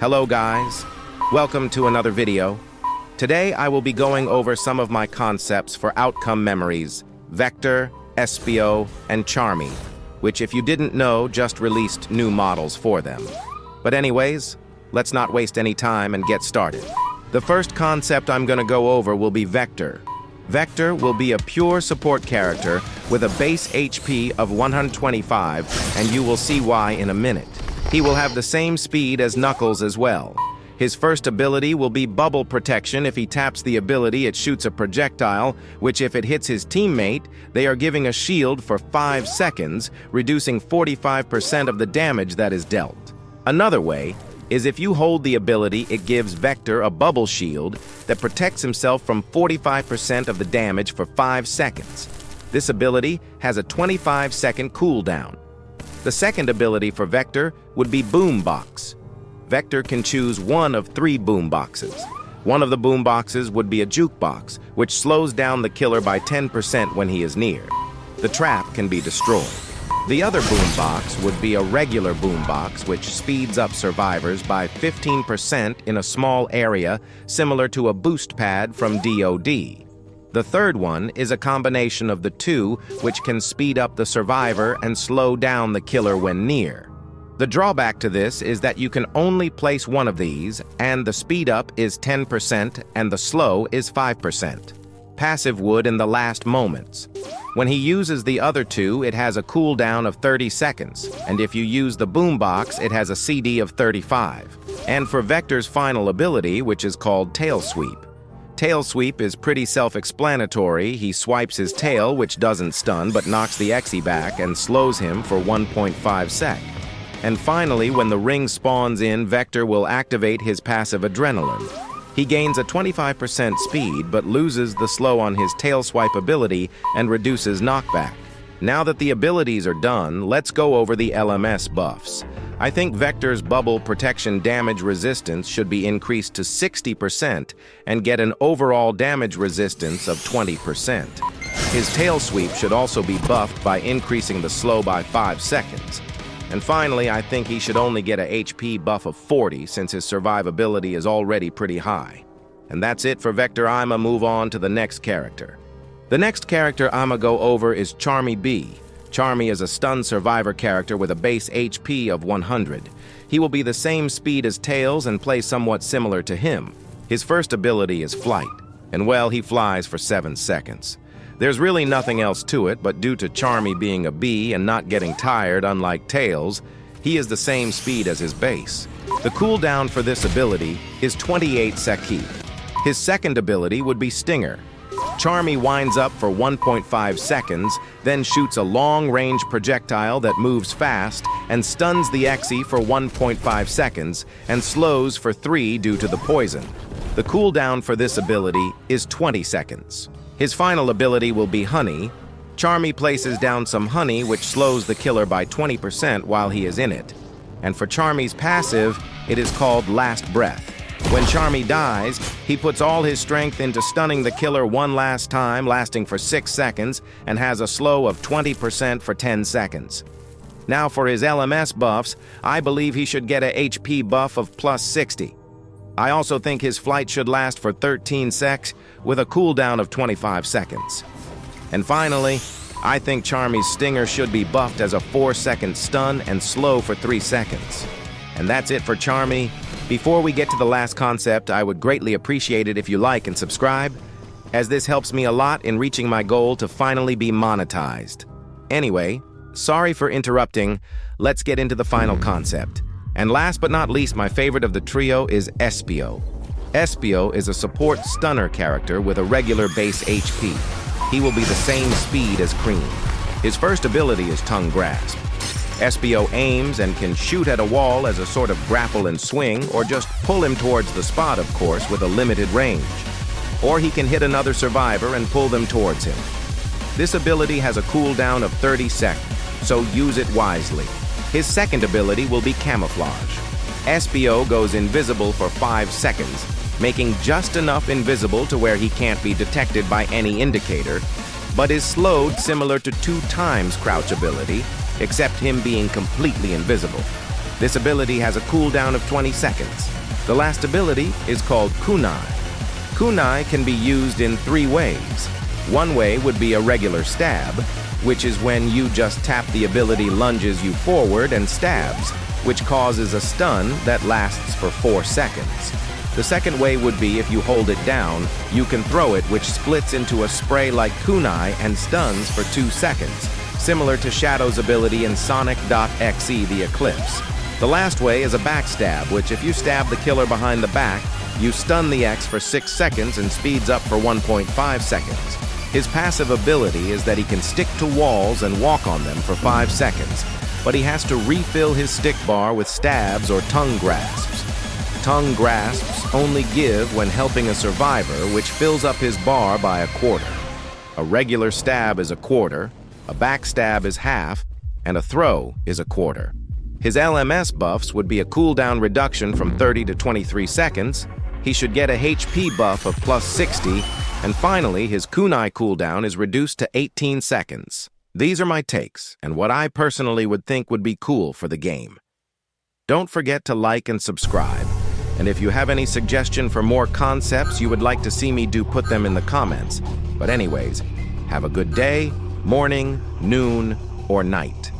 Hello guys, welcome to another video. Today I will be going over some of my concepts for outcome memories, Vector, Espio, and Charmy, which if you didn't know, just released new models for them. But anyways, let's not waste any time and get started. The first concept I'm gonna go over will be Vector. Vector will be a pure support character with a base HP of 125, and you will see why in a minute. He will have the same speed as Knuckles as well. His first ability will be Bubble Protection. If he taps the ability, it shoots a projectile, which if it hits his teammate, they are giving a shield for 5 seconds, reducing 45% of the damage that is dealt. Another way is if you hold the ability, it gives Vector a bubble shield that protects himself from 45% of the damage for 5 seconds. This ability has a 25-second cooldown. The second ability for Vector would be Boom Box. Vector can choose one of 3 boom boxes. One of the boom boxes would be a jukebox, which slows down the killer by 10% when he is near. The trap can be destroyed. The other boom box would be a regular boom box, which speeds up survivors by 15% in a small area, similar to a boost pad from DoD. The third one is a combination of the two, which can speed up the survivor and slow down the killer when near. The drawback to this is that you can only place one of these, and the speed up is 10% and the slow is 5%. Passive would in the last moments. When he uses the other two, it has a cooldown of 30 seconds, and if you use the boombox, it has a CD of 35. And for Vector's final ability, which is called Tail Sweep. Tail Sweep is pretty self-explanatory. He swipes his tail, which doesn't stun, but knocks the Exi back and slows him for 1.5 sec. And finally, when the ring spawns in, Vector will activate his passive Adrenaline. He gains a 25% speed, but loses the slow on his tail swipe ability and reduces knockback. Now that the abilities are done, let's go over the LMS buffs. I think Vector's Bubble Protection damage resistance should be increased to 60% and get an overall damage resistance of 20%. His Tail Sweep should also be buffed by increasing the slow by 5 seconds. And finally, I think he should only get a HP buff of 40 since his survivability is already pretty high. And that's it for Vector. I'ma move on to the next character. The next character I'ma go over is Charmy B. Charmy is a stun survivor character with a base HP of 100. He will be the same speed as Tails and play somewhat similar to him. His first ability is Flight, and well, he flies for 7 seconds. There's really nothing else to it, but due to Charmy being a bee and not getting tired unlike Tails, he is the same speed as his base. The cooldown for this ability is 28 seconds. His second ability would be Stinger. Charmy winds up for 1.5 seconds, then shoots a long-range projectile that moves fast and stuns the Exi for 1.5 seconds and slows for 3 due to the poison. The cooldown for this ability is 20 seconds. His final ability will be Honey. Charmy places down some honey, which slows the killer by 20% while he is in it. And for Charmy's passive, it is called Last Breath. When Charmy dies, he puts all his strength into stunning the killer one last time, lasting for 6 seconds, and has a slow of 20% for 10 seconds. Now for his LMS buffs, I believe he should get a HP buff of plus 60. I also think his flight should last for 13 secs with a cooldown of 25 seconds. And finally, I think Charmy's Stinger should be buffed as a 4-second stun and slow for 3 seconds. And that's it for Charmy. Before we get to the last concept, I would greatly appreciate it if you like and subscribe, as this helps me a lot in reaching my goal to finally be monetized. Anyway, sorry for interrupting. Let's get into the final concept. And last but not least, my favorite of the trio is Espio. Espio is a support stunner character with a regular base HP. He will be the same speed as Cream. His first ability is Tongue Grasp. Espio aims and can shoot at a wall as a sort of grapple and swing, or just pull him towards the spot, of course, with a limited range. Or he can hit another survivor and pull them towards him. This ability has a cooldown of 30 seconds, so use it wisely. His second ability will be Camouflage. Espio goes invisible for 5 seconds, making just enough invisible to where he can't be detected by any indicator, but is slowed similar to 2 times Crouch ability, except him being completely invisible. This ability has a cooldown of 20 seconds. The last ability is called Kunai. Kunai can be used in 3 ways. One way would be a regular stab, which is when you just tap the ability lunges you forward and stabs, which causes a stun that lasts for 4 seconds. The second way would be if you hold it down, you can throw it, which splits into a spray like kunai and stuns for 2 seconds, similar to Shadow's ability in Sonic.exe The Eclipse. The last way is a backstab, which if you stab the killer behind the back, you stun the X for 6 seconds and speeds up for 1.5 seconds. His passive ability is that he can stick to walls and walk on them for 5 seconds, but he has to refill his stick bar with stabs or tongue grasps. Tongue grasps only give when helping a survivor, which fills up his bar by a quarter. A regular stab is a quarter, a backstab is half, and a throw is a quarter. His LMS buffs would be a cooldown reduction from 30 to 23 seconds. He should get a HP buff of plus 60, and finally, his kunai cooldown is reduced to 18 seconds. These are my takes, and what I personally would think would be cool for the game. Don't forget to like and subscribe, and if you have any suggestion for more concepts you would like to see me do, put them in the comments. But anyways, have a good day, morning, noon, or night.